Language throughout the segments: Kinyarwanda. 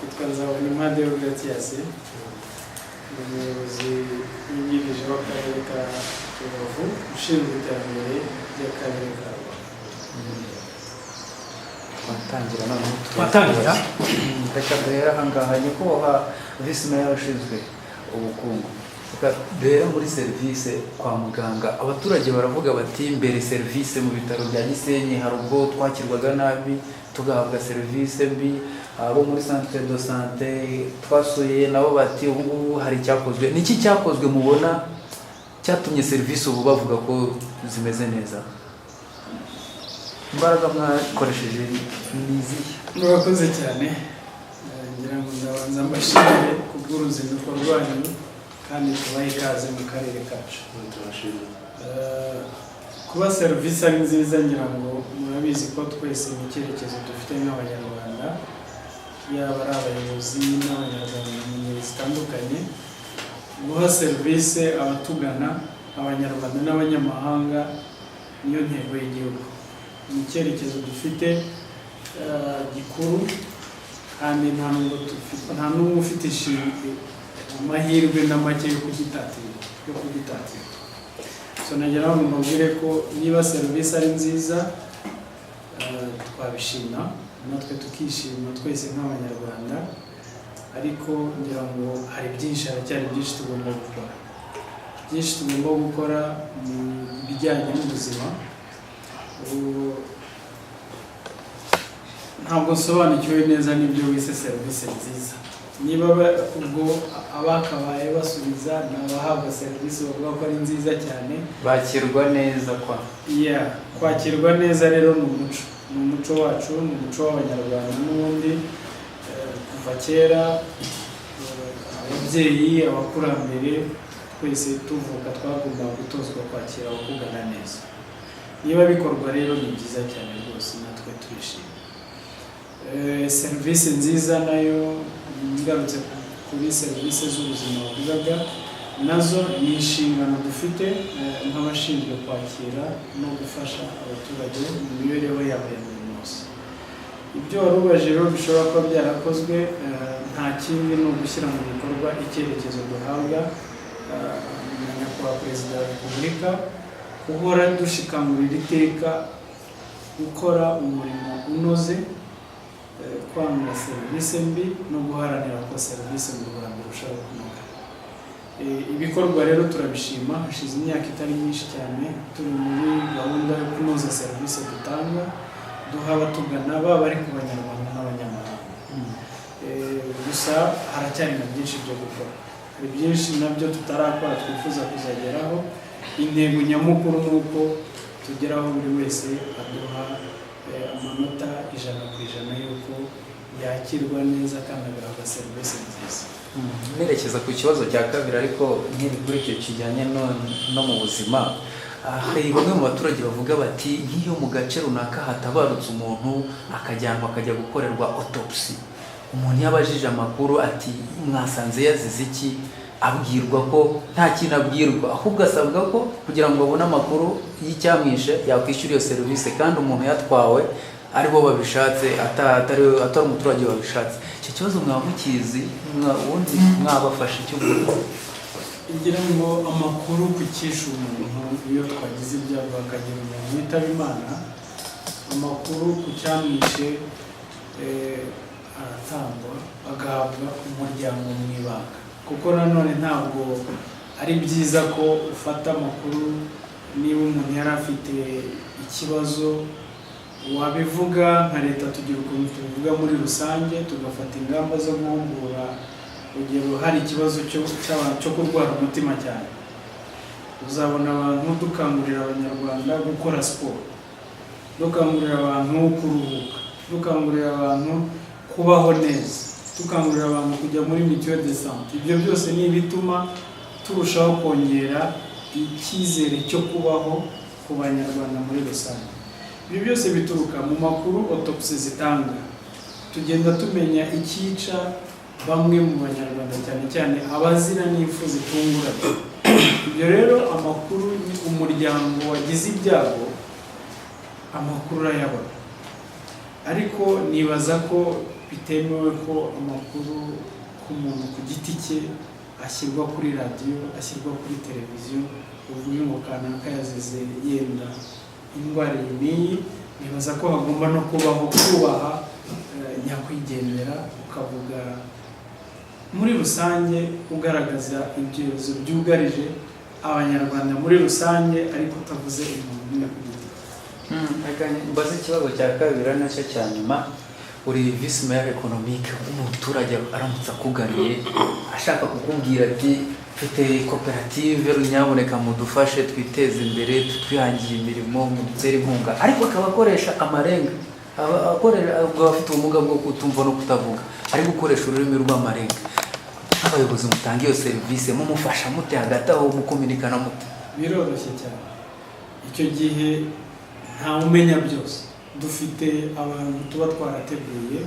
Yitwa Nzabonimpa Deogratias, umuyobozi wungirije w'akarere ka Rubavu ushinzwe iterambere ry'akarere ka Rubavu. Twatangira noneho Twatangira reka duhera ahangaha nyakubahwa visi meya ushinzwe ubukungu. Reka duhera muri serivisi kwa muganga. Abaturage baravuga bati mbere serivisi mu bitaro bya Gisenyi hari ubwo twakirwaga nabi tugahabwa serivisi mbi, abo muri centre de santé twasuye nabo bati ubu ngubu hari cyakozwe. Niki cyakozwe mubona cyatumye serivisi ubu bavuga ko zimeze neza? Imbaraga mwakoresheje nizihe? Murakoze cyane, ngira ngo ndabanza mbashimire kubw'uruzinduko rwanyu kandi tubahe ikaze mu karere kacu. Kuba serivisi ari nziza ngira ngo murabizi ko twese mu cyerekezo dufite nk'abanyarwanda, yaba ari abayobozi n'abanyarwanda mu ngeri zitandukanye, guha serivisi abatugana abanyarwanda n'abanyamahanga niyo ntego y'igihugu. Ni icyerekezo dufite gikuru kandi nta n'umwe ufite amahirwe na make yo kugitatira. So nagira ngo mbabwire ko niba serivisi ari nziza twabishima, natwe tukishima twese nk'abanyarwanda, ariko ngira ngo haracyari byinshi tugomba gukora mu bijyanye n'ubuzima. Ntabwo nsobanukiwe neza n'ibyo wise serivisi nziza. Niba ubwo abakabaye basubiza n'abahabwa serivisi bavuga ko ari nziza cyane, bakirwa neza kwa kwakirwa neza rero ni umuco wacu, ni umuco w'abanyarwanda n'ubundi kuva kera. Ababyeyi, abakurambere, twese tuvuka twagomba gutozwa kwakira abakugana neza. Niba bikorwa rero ni byiza cyane rwose, natwe turishimye. Serivisi nziza nayo ngarutse kuri serivisi z'ubuzima bavugaga, nazo ni inshingano dufite nk'abashinzwe kwakira no gufasha abaturage mu mibereho yabo ya buri munsi. Ibyo warubaje rero bishobora kuba byarakozwe, nta kindi ni ugushyira mu bikorwa icyerekezo duhabwa na nyakubahwa Perezida wa Repubulika, guhora dushikangurira iteka gukora umurimo unoze, kwanga serivisi mbi no guharanira ko serivisi mu Rwanda irushaho kunoga. Ibikorwa rero turabishima. Hashize imyaka itari myinshi cyane turi muri gahunda yo kunoza serivisi dutanga, duha abatugana baba ari ku banyarwanda n'abanyamahanga. Gusa haracyari na byinshi byo gukora, hari byinshi nabyo tutarakora twifuza kuzageraho. Intego nyamukuru ni uko tugeraho buri wese aduha amanota 100% y'uko yakirwa neza kandi agahabwa serivisi nziza. Nerekeza ku kibazo cya kabiri, ariko nkiri kuri icyo kijyanye no mu buzima. Hari bamwe mu baturage bavuga bati nk'iyo mu gace runaka hatabarutse umuntu akajyanwa akajya gukorerwa autopsy, umuntu yabajije amakuru ati mwasanze yazize iki, abwirwa ko nta kintu abwirwa, ahubwo asabwa ko kugira ngo abone amakuru y'icyamwishe yakwishyura iyo serivisi, kandi umuntu yatwawe aribo babishatse atari umuturage wabishatse. Icyo kibazo mwaba mukizi, ubundi mwabafasha icyo gukora? Ngira ngo amakuru ku cyishe umuntu iyo twagize ibyago hakagira umuntu witaba Imana, amakuru ku cyamwishe aratangwa agahabwa umuryango mu ibanga, kuko nanone ntabwo ari byiza ko ufata amakuru. Niba umuntu yari afite ikibazo wabivuga nka leta, tugira ukuntu tubivuga muri rusange, tugafata ingamba zo guhugura. Urugero, hari ikibazo cyo kurwara umutima cyane, uzabona abantu dukangurira abanyarwanda gukora siporo, dukangurira abantu kuruhuka, dukangurira abantu kubaho neza, dukangurira abantu kujya muri mutuelle de santé. Ibyo byose ni ibituma turushaho kongera icyizere cyo kubaho ku banyarwanda muri rusange. Ibyo byose bituruka mu makuru autopsy zitanga. Tugenda tumenya icyica bamwe mu banyarwanda, cyane cyane abazira n'impfu zitunguranye. Ibyo rero amakuru, umuryango wagize ibyago amakuru urayabona, ariko nibaza ko bitemewe ko amakuru ku muntu ku giti cye ashyirwa kuri radiyo, ashyirwa kuri televiziyo, uvuge ngo kanaka yazize yenda indwara iyi n'iyi. Nibaza ko hagomba no kubaho kubaha nyakwigendera, ukavuga muri rusange ugaragaza ibyerezo byugarije abanyarwanda muri rusange, ariko utavuze umuntu umwe ku giti cye. Mbaze ikibazo cya kabiri nacyo cya nyuma. Uri visi meya economique, umuturage aramutse akugariye ashaka kukubwira ati mfite koperative nyaboneka mudufashe twiteze imbere, twihangiye imirimo, mudutere inkunga, ariko akaba akoresha amarenga, afite ubumuga bwo kutumva no kutavuga, ari gukoresha ururimi rw'amarenga. Abayobozi mutanga iyo serivisi mumufasha mute, hagati aho mukominikana mute? Biroroshye cyane. Icyo gihe nta umenya byose. Dufite abantu tuba twarateguye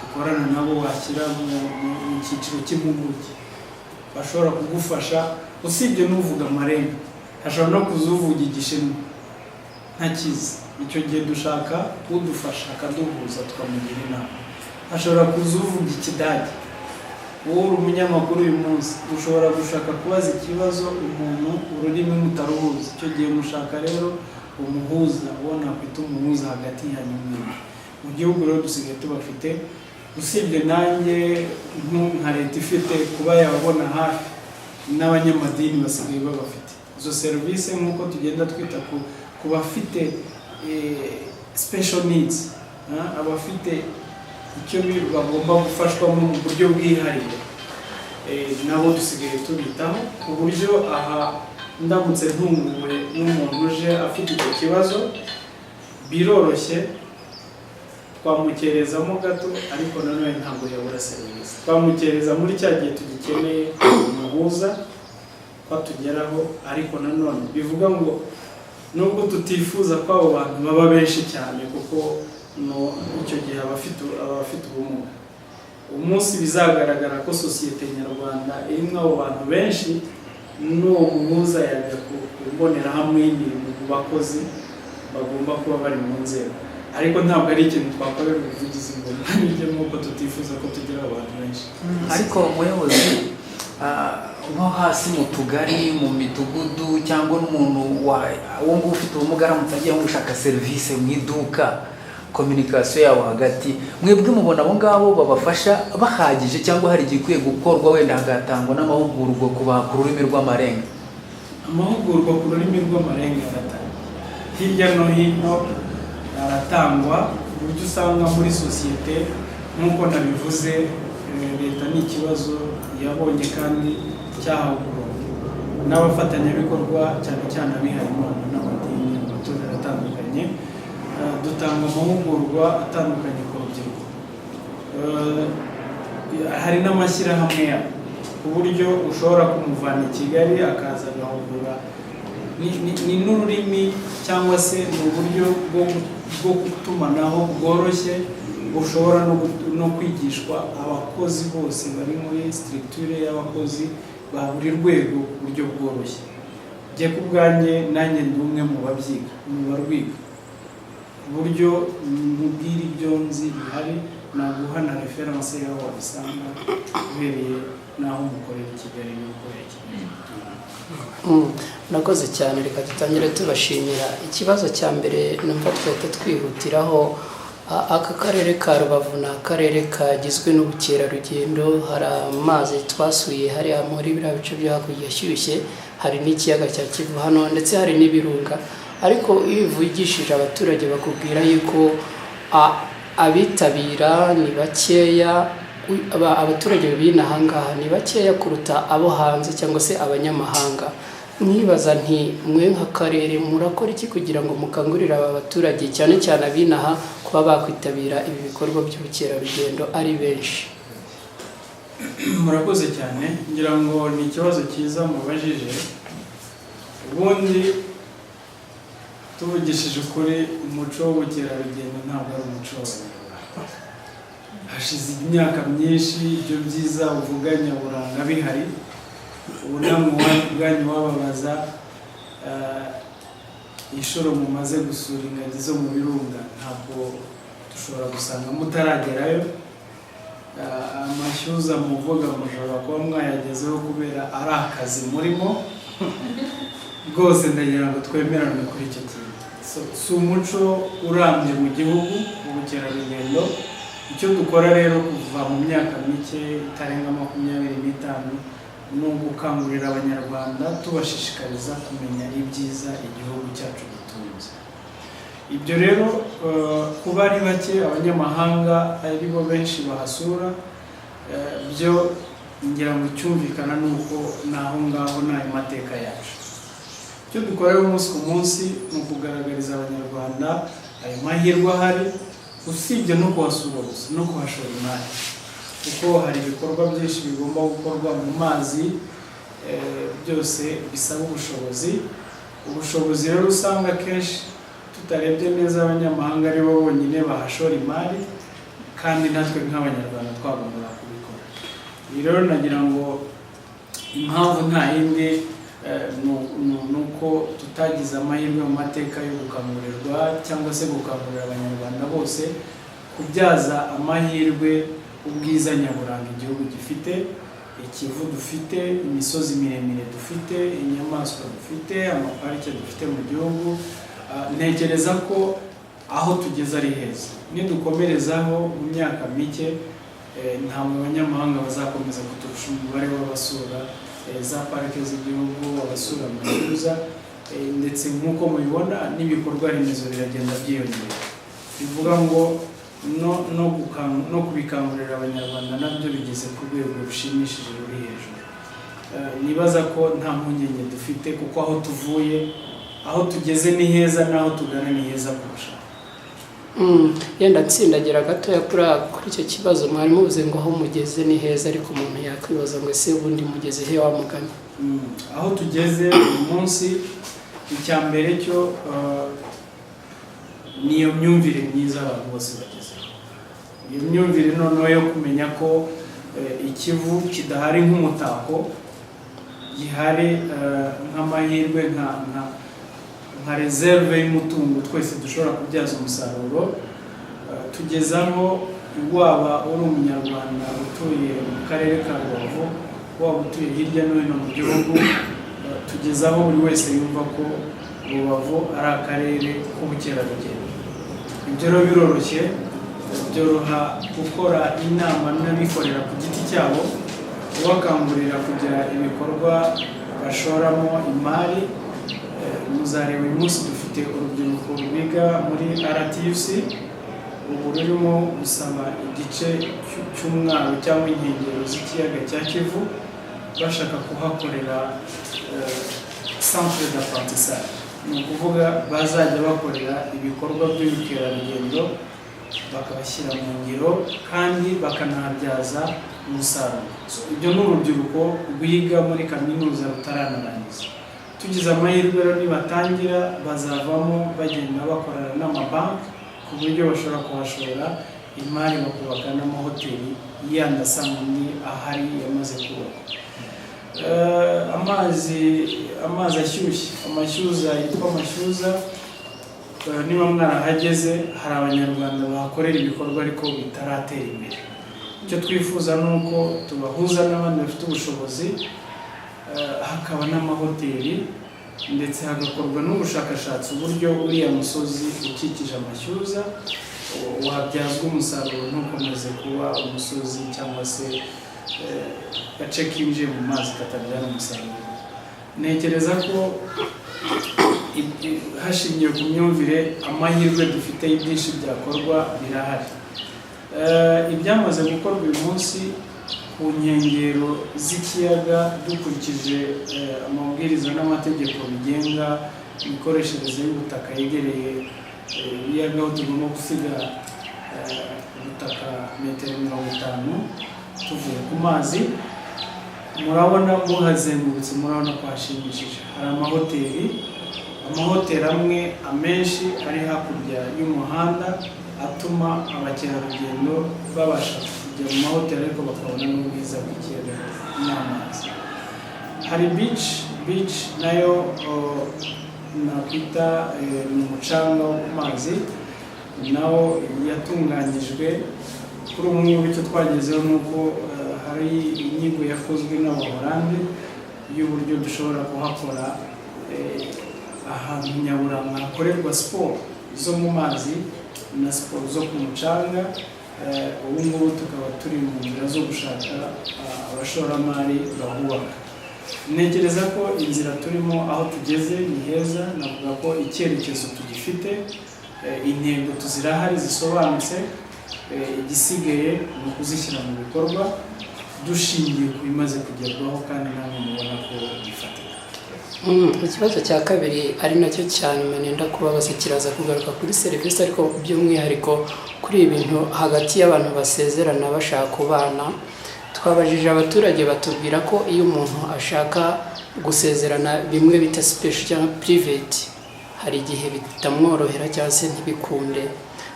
dukorana nabo, washyira mu cyiciro cy'impuguke bashobora kugufasha. Usibye n'uvuga amarenga, hashobora no kuzuvuga igishinwa ntakizi. Icyo gihe dushaka udufasha akaduhuza tukamugira inama. Hashobora kuzuvuga ikidage, wowe uri umunyamakuru uyu munsi ushobora gushaka kubaza ikibazo umuntu ururimi mutaruhuza. Icyo gihe mushaka rero umuhuza, ubona kwita umuhuza hagati yanyu mwembi. Mu gihugu rero dusigaye tubafite, usibye nanjye nka leta ifite kuba yababona hafi, n'abanyamadini basigaye babafite izo serivisi. Nk'uko tugenda twita ku bafite special needs, abafite icyo bagomba gufashwamo mu buryo bwihariye, nabo dusigaye tubitaho ku buryo aha ndamutse ntunguwe n'umuntu uje afite icyo kibazo, biroroshye twamukerezamo gato, ariko nanone ntabwo yabura serivisi. Twamukereza muri cya gihe tugikeneye umuhuza ko tugeraho, ariko nanone bivuga ngo nubwo tutifuza ko abo bantu baba benshi cyane, kuko icyo gihe abafite ubumuga, umunsi bizagaragara ko sosiyete nyarwanda irimo abo bantu benshi, n'uwo muhuza yajya kubonera hamwe imirimo ku bakozi bagomba kuba bari mu nzego. Ariko ntabwo ari ikintu twakorera ubuvugizi ngo nibyo, nk'uko tutifuza ko tugira abantu benshi. Ariko umuyobozi nko hasi mu tugari, mu midugudu, cyangwa n'umuntu wo ngo ufite ubumuga aramutse agiye gushaka serivisi mu iduka, communication yabo hagati, mwebwe mubona abo ngabo babafasha bahagije, cyangwa hari igikwiye gukorwa, wenda hagatangwa n'amahugurwa ku rurimi rw'amarenga? Amahugurwa ku rurimi rw'amarenga aratangwa hirya no hino, aratangwa ku buryo usanga muri sosiyete, nk'uko nabivuze, leta ni ikibazo yabonye kandi cyahagurwa n'abafatanyabikorwa, cyane cyane abihayimana n'amadini mu matorero atandukanye. Dutanga amahugurwa atandukanye ku rubyiruko, hari n'amashyirahamwe yabo, ku buryo ushobora kumuvana i Kigali akaza agahugura. Ni n'ururimi cyangwa se ni uburyo bwo gutumanaho bworoshye, ushobora no kwigishwa abakozi bose bari muri structure y'abakozi ba buri rwego ku buryo bworoshye. Njye ku bwanjye nanjye ndi umwe mu babyiga, mu barwiga, buryo mubwira ibyo nzi bihari, naguha na reference yaho wabisanga uhereye naho mukorera i Kigali n'ukorera i Kigali. Nakoze cyane, reka dutangire tubashimira. Ikibazo cya mbere numva twahita twihutiraho, aka karere ka Rubavu ni akarere kagizwe n'ubukerarugendo, hari amazi twasuye hariya muri biriya bice byo hakurya ashyushye, hari n'ikiyaga cya Kivu hano, ndetse hari n'ibirunga. Ariko iyo uvugishije abaturage bakubwira yuko abitabira ni bakeya, abaturage b'inaha ngaha ni bakeya kuruta abo hanze cyangwa se abanyamahanga. Nibaza nti mwe nk'akarere murakora iki kugira ngo mukangurire aba baturage, cyane cyane ab'inaha, kuba bakwitabira ibi bikorwa by'ubukerarugendo ari benshi? Murakoze cyane, ngira ngo ni ikibazo cyiza mubajije. Ubundi tuvugishije ukuri, umuco w'ubukerarugendo ntabwo ari umuco w'Abanyarwanda. Hashize imyaka myinshi ibyo byiza uvuga nyaburanga bihari. Ubunamwe bwanyu wababaza inshuro mumaze gusura ingagi zo mu birunga, ntabwo dushobora gusanga mutaragerayo. amashyuza muvuga mushobora kuba mwayagezeho kubera ari akazi murimo rwose ndagira ngo twemeranwe kuri icyo kintu. Si umuco urambye mu gihugu ubukerarugendo. Icyo dukora rero kuva mu myaka mike itarenga 25 ni ugukangurira abanyarwanda tubashishikariza kumenya ibyiza igihugu cyacu gitunze. Ibyo rero kuba ari bake abanyamahanga ari bo benshi bahasura, byo ngira ngo cyumvikana nuko naho ngaho n'ayo mateka yacu. Icyo dukora umunsi ku munsi ni ukugaragariza abanyarwanda ayo mahirwe ahari, usibye no kuhasura gusa no kuhashora imari, kuko hari ibikorwa byinshi bigomba gukorwa mu mazi, byose bisaba ubushobozi rero usanga kenshi tutarebye neza abanyamahanga ari bo bonyine bahashora imari, kandi natwe nk'abanyarwanda twagomba kubikora. Ibi rero nagira ngo impamvu nta yindi nuko tutagize amahirwe mu mateka yo gukangurirwa cyangwa se gukangurira abanyarwanda bose kubyaza amahirwe ubwiza nyaburanga igihugu gifite, ikivu dufite, imisozi miremire dufite, inyamaswa dufite, amaparike dufite mu gihugu. Ntekereza ko aho tugeze ari heza. Nidukomerezaho mu myaka mike, nta banyamahanga bazakomeza kuturusha umubare w'abasura za parike z'igihugu, abasura amashyuza, ndetse nk'uko mubibona n'ibikorwa remezo biragenda byiyongera. Bivuga ngo no kubikangurira abanyarwanda nabyo bigeze ku rwego rushimishije ruri hejuru. Nibaza ko nta mpungenge dufite, kuko aho tuvuye, aho tugeze ni heza, n'aho tugana ni heza kurusha. Yenda nsindagira gatoya kuri icyo kibazo mwari muvuze ngo aho mugeze ni heza, ariko umuntu yakwibaza ngo ese ubundi mugeze he wa mugani? Aho tugeze uyu munsi, icya mbere cyo niyo myumvire myiza abantu bose bagezeho. Iyo myumvire noneho yo kumenya ko ikivu kidahari nk'umutako, gihari nk'amahirwe, nka reserve y'umutungo twese dushobora kubyaza umusaruro. Tugezaho waba uri umunyarwanda utuye mu karere ka Rubavu, waba utuye hirya no hino mu gihugu, tugezaho buri wese yumva ko Rubavu ari akarere k'ubukerarugendo. Ibyo rero biroroshye, byoroha gukora inama n'abikorera ku giti cyabo, bakangurira kugira ibikorwa bashoramo imari. Muzareba uyu munsi dufite urubyiruko rwiga muri RTUC, ubu rurimo gusaba igice cy'umwaro cyangwa inkengero z'ikiyaga cya Kivu, bashaka kuhakorera centre d'apprentissage. Ni ukuvuga bazajya bakorera ibikorwa by'ubukerarugendo, bakabashyira mu ngiro kandi bakanahabyaza umusaruro. Ibyo ni urubyiruko rwiga muri kaminuza rutaranarangiza. Tugize amahirwe rero nibatangira, bazavamo bagenda bakorana n'amabanki ku buryo bashobora kuhashora imari, bakubaka n'amahoteli yandi asanzwe ahari yamaze kubakwa. Amazi ashyushye, amashyuza yitwa amashyuza, niba mwarahageze, hari abanyarwanda bahakorera ibikorwa ariko bitaratera imbere. Icyo twifuza ni uko tubahuza n'abandi bafite ubushobozi, hakaba n'amahoteli, ndetse hagakorwa n'ubushakashatsi uburyo uriya musozi ukikije amashyuza wabyazwa umusaruro, ntukomeze kuba umusozi cyangwa se gace kinjiye mu mazi katabyara umusaruro. Ntekereza ko hashingiye ku myumvire, amahirwe dufite y'ibyinshi byakorwa birahari. Ibyamaze gukorwa uyu munsi ku nkengero z'ikiyaga, dukurikije amabwiriza n'amategeko bigenga imikoreshereze y'ubutaka yegereye ibiyaga, aho tugomba gusiga ubutaka metero 50 tuvuye ku mazi. Murabona muhazengurutse, murabona ko hashimishije. Hari amahoteli amwe amenshi ari hakurya y'umuhanda, atuma abakerarugendo babasha kujya mu mahoteli ariko bakabona n'ubwiza bw'ikiyaga n'amazi. Hari beach nayo nakwita ni umucanga wo ku mazi, nawo yatunganyijwe kuri ubu ngubu icyo twagezeho ni uko hari inyigo yakozwe n'Abaholandi y'uburyo dushobora kuhakora ahantu nyaburanga hakorerwa siporo zo mu mazi na siporo zo ku mucanga. Ubu ngubu tukaba turi mu nzira zo gushaka abashoramari bahubaka. Ntekereza ko inzira turimo aho tugeze ni heza, navuga ko icyerekezo tugifite, intego tuzirahari zisobanutse, igisigaye ni ukuzishyira mu bikorwa dushingiye ku bimaze kugerwaho kandi namwe mubona ko gifatika. Ikibazo cya kabiri ari nacyo cyane nenda kubabaza kiraza kugaruka kuri serivisi, ariko by'umwihariko kuri ibintu hagati y'abantu basezerana bashaka kubana. Twabajije abaturage batubwira ko iyo umuntu ashaka gusezerana bimwe bita special cyangwa private, hari igihe bitamworohera cyangwa se ntibikunde.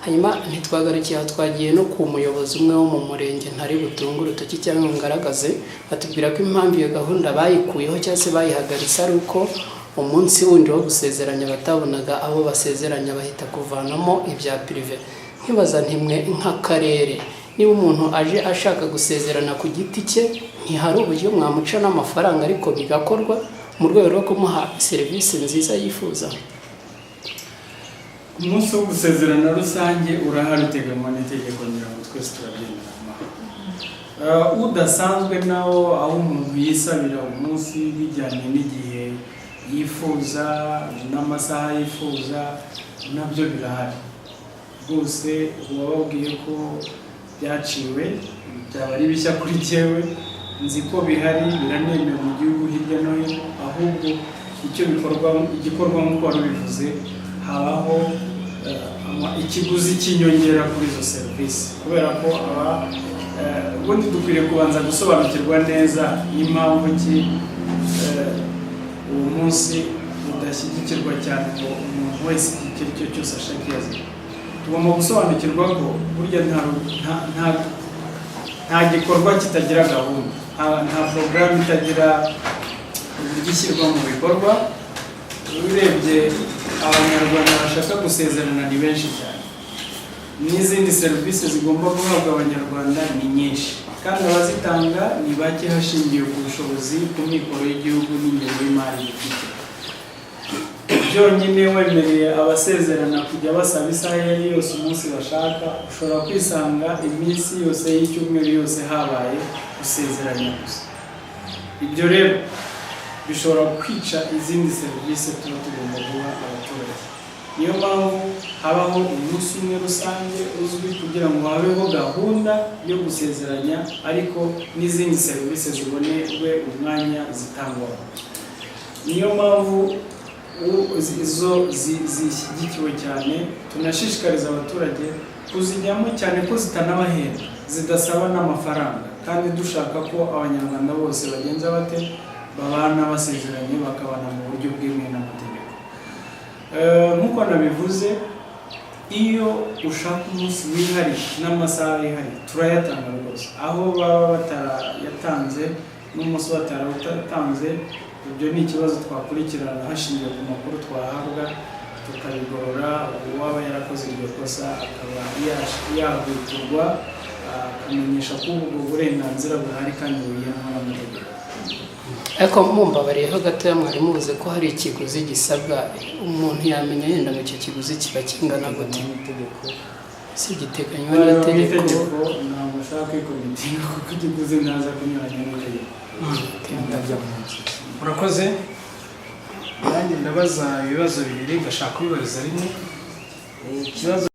Hanyuma ntitwagarukiye aho, twagiye no ku muyobozi umwe wo mu murenge ntari butunge urutoki cyangwa ngaragaze, batubwira ko impamvu iyo gahunda bayikuyeho cyangwa se bayihagaritse ari uko umunsi wundi wo gusezeranya batabonaga abo basezeranya, bahita kuvanamo ibya prive. Nkibaza ntimwe nk'akarere, niba umuntu aje ashaka gusezerana ku giti cye, ntihari uburyo mwamuca n'amafaranga ariko bigakorwa mu rwego rwo kumuha serivisi nziza yifuza? Umunsi wo gusezerana rusange urahari, uteganywa n'itegeko ngira ngo twese turabyemera. Udasanzwe nawo aho umuntu yisabira umunsi bijyanye n'igihe yifuza n'amasaha yifuza, nabyo birahari rwose. Wababwiye ko byaciwe, byaba ari bishya kuri cyewe, nzi ko bihari, biranemewe mu gihugu hirya no hino, ahubwo icyo igikorwa nk'uko wari ubivuze, habaho ikiguzi cy'inyongera kuri izo serivisi, kubera ko ubundi dukwiriye kubanza gusobanukirwa neza n'impamvu ki uwo munsi udashyigikirwa cyane ngo umuntu wese icyo ari cyo cyose ashaka yaza. Tugomba gusobanukirwa ko burya nta gikorwa kitagira gahunda, nta porogaramu itagira uburyo ishyirwa mu bikorwa. Urebye abanyarwanda bashaka gusezerana ni benshi cyane, n'izindi serivisi zigomba guhabwa abanyarwanda ni nyinshi, kandi abazitanga ni bake hashingiwe ku bushobozi, ku mikoro y'igihugu n'ingengo y'imari bifite. Byonyine wemereye abasezerana kujya basaba isaha iyo ari yose umunsi bashaka, ushobora kwisanga iminsi yose y'icyumweru yose habaye gusezeranya gusa. Ibyo rero bishobora kwica izindi serivisi tuba tugomba guha abaturage. Niyo mpamvu habaho umunsi umwe rusange uzwi kugira ngo habeho gahunda yo gusezeranya, ariko n'izindi serivisi zibonerwe umwanya zitangwaho. Niyo mpamvu izo zishyigikiwe cyane, tunashishikariza abaturage kuzijyamo cyane ko zitanabahenda, zidasaba n'amafaranga, kandi dushaka ko abanyarwanda bose bagenza bate babana basezeranye, bakabana mu buryo bwemewe n'amategeko. Nk'uko nabivuze, iyo ushaka umunsi wihariye n'amasaha yihariye turayatanga rwose, aho baba batarayatanze n'umunsi bataratanze, ibyo ni ikibazo twakurikirana hashingiwe ku makuru twahabwa, tukabigorora. Uwaba yarakoze iryo kosa akaba yahwiturwa, akamenyesha ko ubwo burenganzira buhari kandi buyemewe n'amategeko. Ariko mumbabariyeho gatoya, mwari muvuze ko hari ikiguzi gisabwa, umuntu yamenya yenda ngo icyo kiguzi kiba kingana gute? Si giteganywa n'itegeko? Ntabwo ushaka kwikomitinga kuko ikiguzi ntaza kunyuranya n'itegeko. Murakoze. Nanjye ndabaza ibibazo bibiri, ngashaka kubibariza rimwe. Ikibazo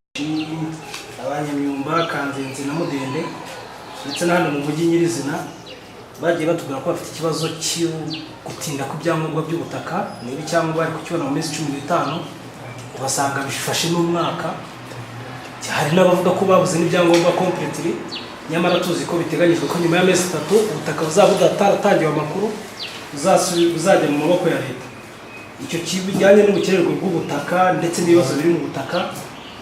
abanyamyumba, Kanzenze na Mudende ndetse na hano mu mujyi nyirizina bagiye batubwira ko bafite ikibazo cyo gutinda ku byangombwa by'ubutaka. Niba icyangombwa bari kukibona mu minsi 15, ubasanga bifashe n'umwaka. Hari n'abavuga ko babuze n'ibyangombwa completely, nyamara tuzi ko biteganyijwe ko nyuma y'amezi 3 ubutaka buzaba budataratangiwe amakuru buzajya mu maboko ya leta. Icyo kijyanye n'ubukererwe bw'ubutaka ndetse n'ibibazo biri mu butaka,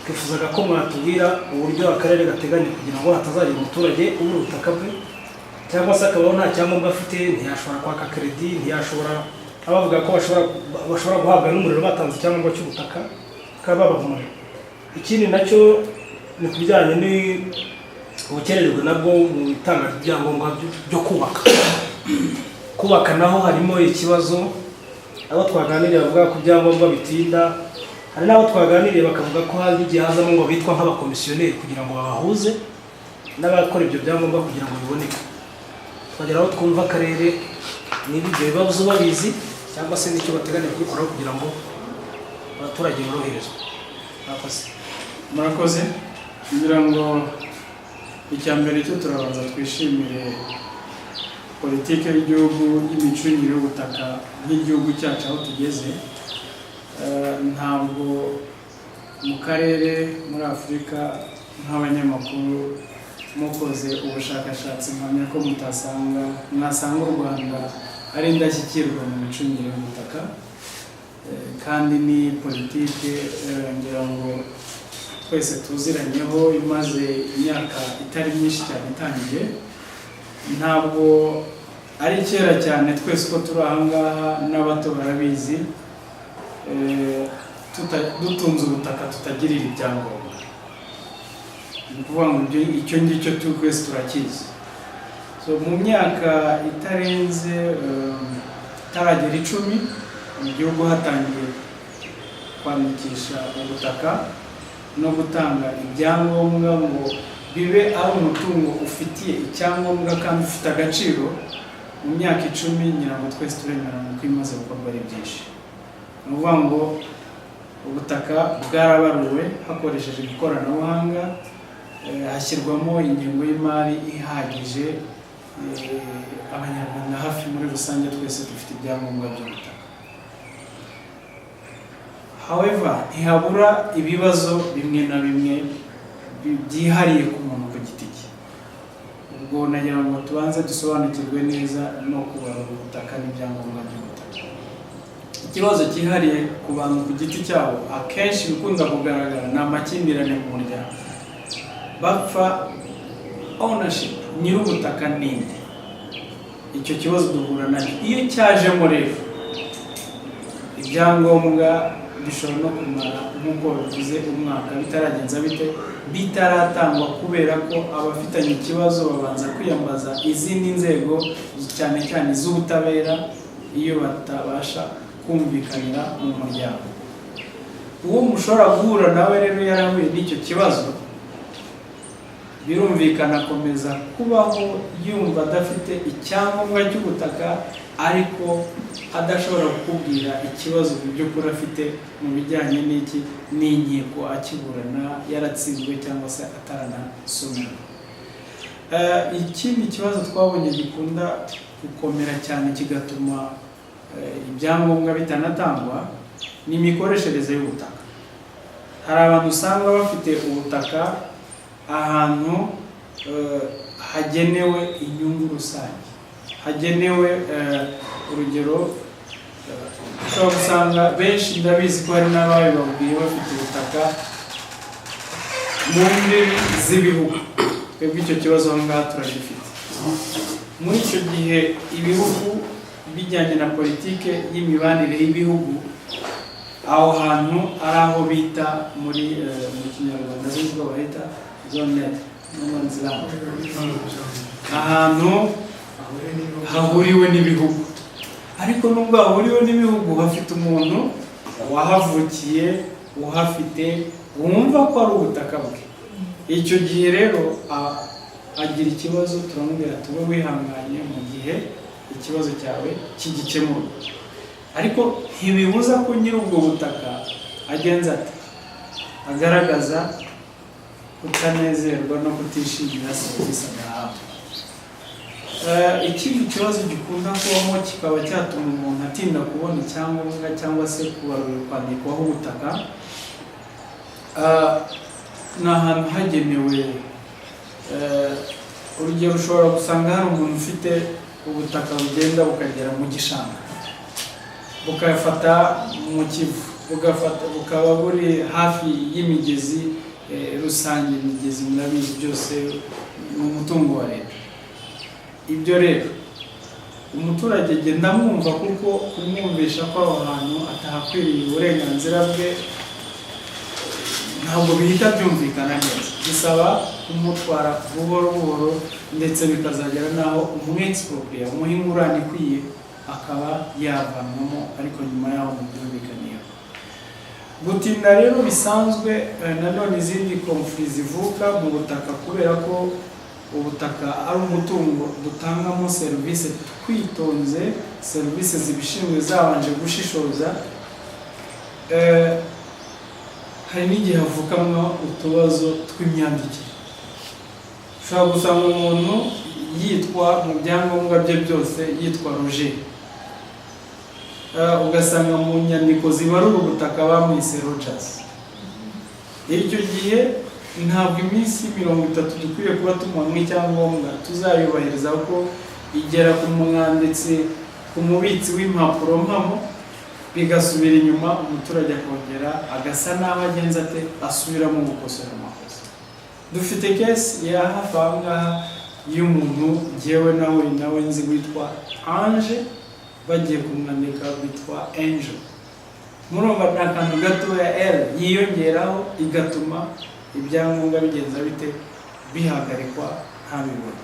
twifuzaga ko mwatubwira uburyo akarere gateganya kugira ngo hatazagira umuturage ubura ubutaka bwe, cyangwa se akabaho nta cyangombwa afite, ntiyashobora kwaka kredi, ntiyashobora, abavuga ko bashobora guhabwa n'umuriro batanze icyangombwa cy'ubutaka bakaba babaha umuriro. Ikindi nacyo ni kubijyanye ubukererwe nabwo mu itanga ry'ibyangombwa byo kubaka naho harimo ikibazo. Abo twaganiriye bavuga ko ibyangombwa bitinda, hari n'abo twaganiriye bakavuga ko hari igihe hazamo ngo bitwa nk'abakomisiyoneri kugira ngo babahuze n'abakora ibyo byangombwa kugira ngo biboneke. Twagera aho twumva akarere niba ibyo bibazo babizi cyangwa se n'icyo bateganya kubikoraho kugira ngo abaturage boroherezwe. Murakoze. Kugira ngo icya mbere cyo turabanza twishimire politike y'igihugu y'imicungire y'ubutaka nk'igihugu cyacu aho tugeze. Ntabwo mu karere muri Afurika nk'abanyamakuru mukoze ubushakashatsi mpamya ko mwasanga u Rwanda ari indashyikirwa mu micungire y'ubutaka, kandi ni politike ngira ngo twese tuziranyeho imaze imyaka itari myinshi cyane itangiye. Ntabwo ari kera cyane, twese ko turi aha ngaha n'abato barabizi, dutunze ubutaka tutagirira ibyangombwa. Ni ukuvuga ngo icyo ngicyo twese turakizi. Mu myaka itarenze itaragera 10 mu gihugu hatangiye kwandikisha ubutaka no gutanga ibyangombwa ngo bibe ari umutungo ufitiye icyangombwa kandi ufite agaciro. Mu myaka 10 ngira ngo twese turemerana ko imaze gukorwa ari byinshi. Ni ukuvuga ngo ubutaka bwarabaruwe hakoresheje ikoranabuhanga, hashyirwamo ingengo y'imari ihagije. Abanyarwanda hafi muri rusange twese dufite ibyangombwa by'ubutaka. However, ntihabura ibibazo bimwe na bimwe byihariye ku muntu ku giti cye. Ubwo nagira ngo tubanze dusobanukirwe neza no kubarura ubutaka n'ibyangombwa by'ubutaka. Ikibazo cyihariye ku bantu ku giti cyabo akenshi bikunda kugaragara ni amakimbirane mu muryango. Bapfa ownership, nyir'ubutaka ninde. Icyo kibazo duhura nacyo iyo cyajemo rero ibyangombwa bishobora no kumara nk'uko bivuze umwaka bitaragenza bitaratangwa, kubera ko abafitanye ikibazo babanza kwiyambaza izindi nzego cyane cyane iz'ubutabera iyo batabasha kumvikanira mu muryango. Uwo mushobora guhura nawe rero yarahuye n'icyo kibazo, birumvikana akomeza kubaho yumva adafite icyangombwa cy'ubutaka, ariko adashobora kukubwira ikibazo mu by'ukuri afite mu bijyanye n'iki n'inkiko akiburana yaratsinzwe cyangwa se ataranasomera. Ikindi kibazo twabonye gikunda gukomera cyane kigatuma ibyangombwa bitanatangwa ni imikoreshereze y'ubutaka. Hari abantu usanga bafite ubutaka ahantu hagenewe inyungu rusange, hagenewe urugero ushobora gusanga benshi ndabizi ko hari n'ababibabwiye bafite ubutaka mu mbibi z'ibihugu. Twebwe icyo kibazo aha ngaha turagifite. Muri icyo gihe ibihugu bijyanye na politike y'imibanire y'ibihugu, aho hantu ari aho bita muri kinyarwanda z'ubwo bahita zone n'amanziramu, ahantu hahuriwe n'ibihugu. Ariko nubwo hahuriwe n'ibihugu hafite umuntu wahavukiye uhafite wumva ko ari ubutaka bwe. Icyo gihe rero agira ikibazo, turamubwira tube wihanganye mu gihe ikibazo cyawe kigikemura. Ariko ntibibuza ko nyiri ubwo butaka agenza ati agaragaza kutanezerwa no kutishimira serivisi agahabwa. Ikindi kibazo gikunda kubamo kikaba cyatuma umuntu atinda kubona icyangombwa cyangwa se kwandikwaho ubutaka, ni ahantu hagenewe. Urugero ushobora gusanga hari umuntu ufite ubutaka bugenda bukagera mu gishanga, bukafata mu Kivu, bukaba buri hafi y'imigezi rusange. Imigezi murabizi byose ni umutungo wa leta. Ibyo rero umuturage agenda amwumva, kuko kumwumvisha ko aho hantu atahakwiriye uburenganzira bwe ntabwo bihita byumvikana neza, bisaba kumutwara buhoro buhoro ndetse bikazagera naho umwexpropriate umuha ingurane ikwiye akaba yavanwamo, ariko nyuma yaho mu byumvikaniye. Gutinda rero bisanzwe nanone izindi conflits zivuka mu butaka, kubera ko ubutaka ari umutungo dutangamo serivisi twitonze, serivisi zibishinzwe zabanje gushishoza. Hari n'igihe havukamo utubazo tw'imyandikire. Ushobora gusanga umuntu yitwa mu byangombwa bye byose yitwa Roger, ugasanga mu nyandiko zibarura ubutaka bamwise Rogers. Icyo gihe ntabwo iminsi 30 dukwiye kuba tumuha icyangombwa tuzayubahiriza ko igera ku mwanditsi, ku mubitsi w'impapuro mpamo, bigasubira inyuma, umuturage akongera agasa naho agenza ate asubiramo gukosora amakosa. Dufite case ya hafi aha ngaha y'umuntu jyewe nawe nzi witwa Ange, bagiye kumwandika witwa Angel. Murumva ni akantu gatoya L yiyongeraho igatuma ibyangombwa bigenza bite bihagarikwa ntabibone.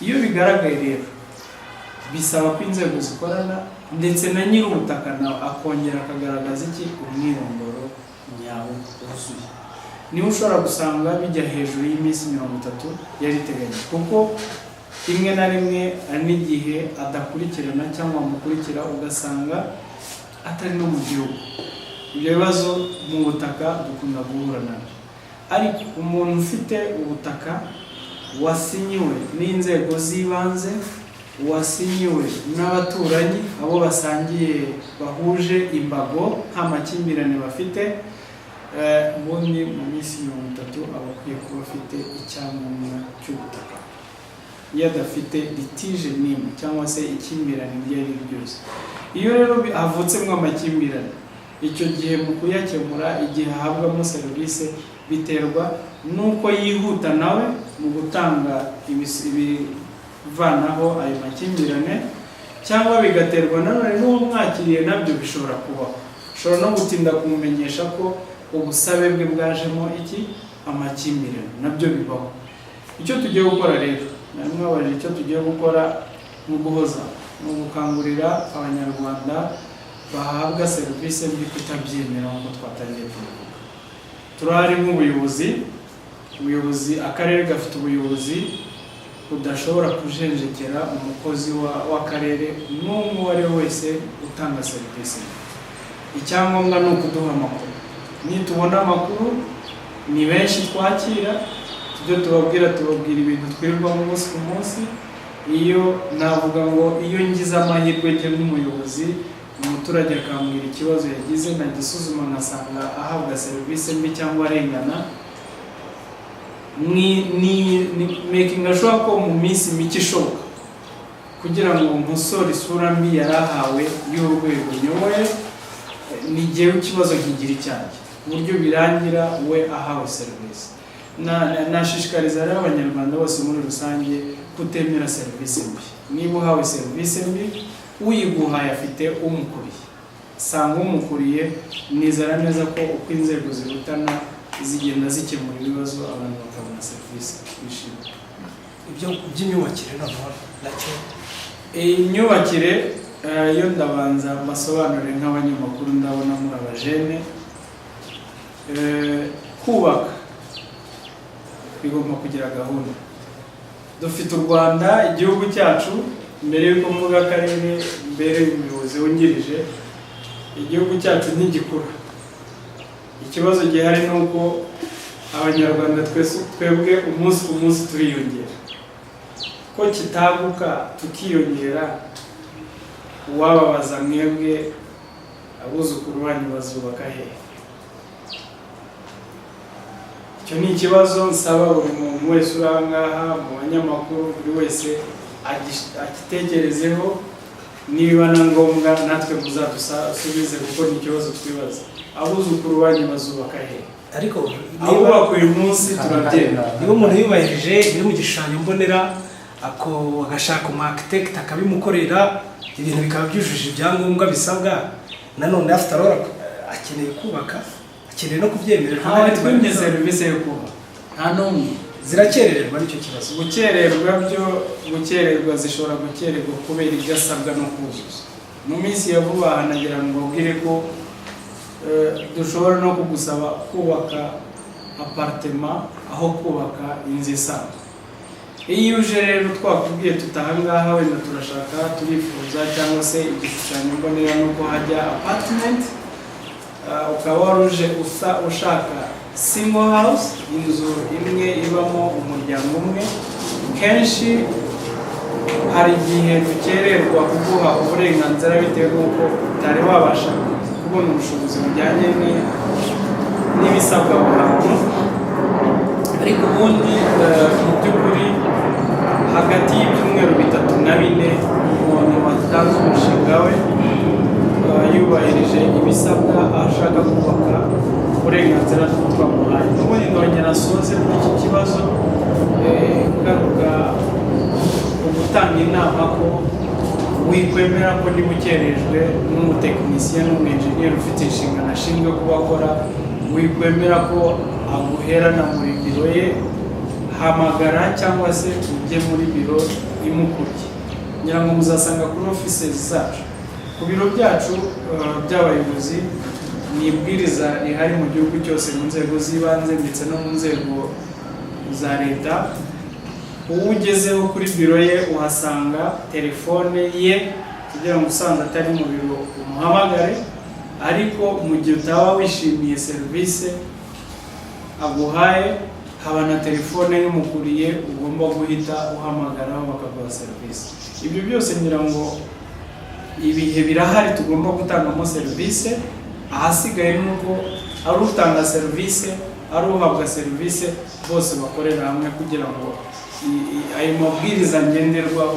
Iyo bigaragaye rero bisaba ko inzego zikorana ndetse na nyiri ubutaka nawe akongera akagaragaza iki umwirondoro nyawo wuzuye. Niba ushobora gusanga bijya hejuru y'iminsi 30 yari iteganyijwe, kuko rimwe na rimwe n'igihe adakurikirana cyangwa mukurikira ugasanga atari no mu gihugu. Ibyo bibazo mu butaka dukunda guhura nabyo, ariko umuntu ufite ubutaka wasinyiwe n'inzego z'ibanze, wasinyiwe n'abaturanyi, abo basangiye bahuje imbago nta makimbirane bafite, ubundi mu minsi 30 aba akwiye kuba afite icyangombwa cy'ubutaka. Iyo adafite litige n'imwe cyangwa se ikimbirane iryo ari ryo ryose, iyo rero havutsemo amakimbirane, icyo gihe mu kuyakemura, igihe ahabwamo serivisi, biterwa nuko yihuta nawe mu gutanga ibivanaho ayo makimbirane, cyangwa bigaterwa nanone n'uwo mwakiriye, nabyo bishobora kubaho. Ushobora no gutinda kumumenyesha ko ubusabe bwe bwajemo iki amakimbirane, nabyo bibaho. Icyo tugiye gukora rero, namwe icyo tugiye gukora mu guhoza, mu gukangurira abanyarwanda bahabwa serivisi mbi kutabyemera nk'uko twatangiye kuvuga. Turahari nk'ubuyobozi, akarere gafite ubuyobozi budashobora kujenjekera umukozi w'akarere n'umwe uwo ari we wese utanga serivisi. Icyangombwa ni ukuduha amakuru. Nitubona amakuru, ni benshi twakira, tujye tubabwira ibintu twirirwa mu munsi ku munsi. Iyo navuga ngo iyo ngize amahirwe njye n'umuyobozi, umuturage akambwira ikibazo yagize, nagisuzuma nkasanga ahabwa serivisi mbi cyangwa arengana, ni making sure ko mu minsi mike ishoboka kugira ngo umusore isura mbi yarahawe y'urwego nyoboye, ni jyewe ikibazo kigira icyanjye, uburyo birangira we ahawe serivisi. Nashishikariza rero abanyarwanda bose muri rusange kutemera serivisi mbi. Niba uhawe serivisi mbi, uyiguhaye afite umukuriye, sanga umukuriye, nizera neza ko uko inzego zirutana zigenda zikemura ibibazo, abantu bakabona serivisi bishimye. Ibyo by'imyubakire noneho nacyo imyubakire yo ndabanza masobanure nk'abanyamakuru, ndabona muri abajene. Kubaka bigomba kugira gahunda. Dufite u Rwanda, igihugu cyacu, mbere y'uko mvuga akarere, mbere y'umuyobozi wungirije, igihugu cyacu ntigikura. Ikibazo gihari ni uko abanyarwanda twebwe umunsi ku munsi turiyongera. Ko kitaguka tukiyongera, uwababaza mwebwe abuzukuru banyu bazubaka hehe? Icyo ni ikibazo nsaba buri muntu wese uri aha ngaha, mu banyamakuru, buri wese agitekerezeho, niba na ngombwa natwe muzadusubize, kuko ni ikibazo twibaza. Abuzukuru banyu bazubaka hehe? ariko abubaka uyu munsi turabyemera. niba umuntu yubahirije biri mu gishushanyo mbonera, agashaka umu architect akabimukorera, ibintu bikaba byujuje ibyangombwa bisabwa, nanone afite arora akeneye kubaka, ukeneye no kubyemererwa ntawe twimye serivisi yo kuba nta n'umwe zirakerererwa nicyo kibazo. gukererwa zishobora gukererwa kubera ibyo asabwa no kuzuza. Mu minsi ya vuba aha nagira ngo mbabwire ko dushobora no kugusaba kubaka apartema aho kubaka inzu isanzwe. Iyo uje rero twakubwiye tutahangaha wenda turashaka turifuza cyangwa se igishushanyo mbonera nuko hajya apartment, ukaba waruje ushaka single house, inzu imwe ibamo umuryango umwe, kenshi hari igihe dukererwa kuguha uburenganzira bitewe n'uko utari wabasha kubona ubushobozi bujyanye n'ibisabwa aho hantu. Ariko ubundi mu by'ukuri hagati y'ibyumweru 3 na 4 umuntu watanze umushinga we yubahirije ibisabwa ashaka kubaka, uburenganzira twamuhaye. Ubundi nongera asoze muri iki kibazo ngaruka gutanga inama ko wikwemera ko niba ukerejwe n'umutekinisiye n'umwenjeniyeri ufite inshingano ashinzwe kubakora, wikwemera ko aguherana muri biro ye, hamagara cyangwa se ujye muri biro imukuriye. Ngira ngo muzasanga kuri offices zacu, ku biro byacu by'abayobozi, ni ibwiriza rihari mu gihugu cyose mu nzego z'ibanze ndetse no mu nzego za leta. Uwo ugezeho kuri biro ye uhasanga telefone ye, kugira ngo usanze atari mu biro umuhamagare, ariko mu gihe utaba wishimiye serivisi aguhaye, haba na telefone y'umukuriye ugomba guhita uhamagaraho bakaguha serivisi. Ibyo byose ngira ngo ibihe birahari tugomba gutangamo serivisi, ahasigaye nuko ari utanga serivisi ari uhabwa serivisi bose bakorera hamwe kugira ngo ayo mabwiriza ngenderwaho